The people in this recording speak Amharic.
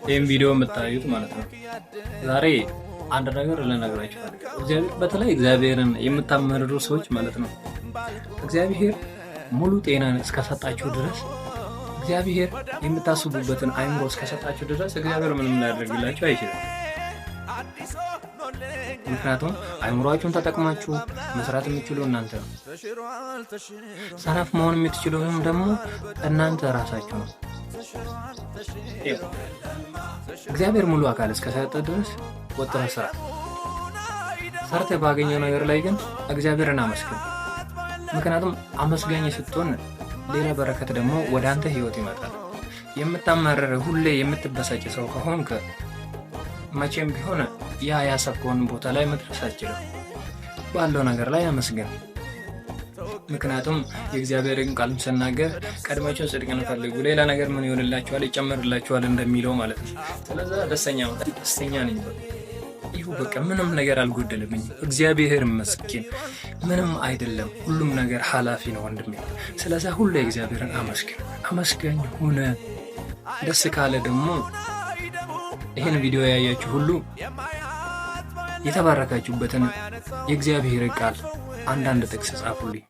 ይህም ቪዲዮ የምታዩት ማለት ነው። ዛሬ አንድ ነገር ልነግራችሁ እግዚአብሔር በተለይ እግዚአብሔርን የምታመርሩ ሰዎች ማለት ነው እግዚአብሔር ሙሉ ጤናን እስከሰጣችሁ ድረስ እግዚአብሔር የምታስቡበትን አይምሮ እስከሰጣችሁ ድረስ እግዚአብሔር ምንም ሊያደርግላችሁ አይችልም። ምክንያቱም አይምሮአችሁን ተጠቅማችሁ መስራት የምትችሉ እናንተ ነው። ሰነፍ መሆን የምትችሉም ደግሞ እናንተ ራሳችሁ ነው። እግዚአብሔር ሙሉ አካል እስከሰጠ ድረስ ወጥረህ ስራ። ሰርተህ ባገኘው ነገር ላይ ግን እግዚአብሔርን አመስግን። ምክንያቱም አመስጋኝ ስትሆን ሌላ በረከት ደግሞ ወደ አንተ ህይወት ይመጣል። የምታማረር ሁሌ የምትበሳጭ ሰው ከሆንክ መቼም ቢሆን ያ ያሰብከውን ቦታ ላይ መድረስ አትችልም። ባለው ነገር ላይ አመስግን። ምክንያቱም የእግዚአብሔርን ቃል ስናገር ቀድማችሁ ጽድቅን ፈልጉ ሌላ ነገር ምን ይሆንላችኋል ይጨመርላችኋል እንደሚለው ማለት ነው። ስለዚህ ደስተኛ ነኝ። ይኸው በቃ ምንም ነገር አልጎደለብኝም። እግዚአብሔር ይመስገን። ምንም አይደለም፣ ሁሉም ነገር ኃላፊ ነው ወንድሜ። ስለዚህ ሁሌ እግዚአብሔርን አመስጋኝ ሁነ። ደስ ካለ ደግሞ ይህን ቪዲዮ ያያችሁ ሁሉ የተባረካችሁበትን የእግዚአብሔር ቃል አንዳንድ ጥቅስ ጻፉልኝ።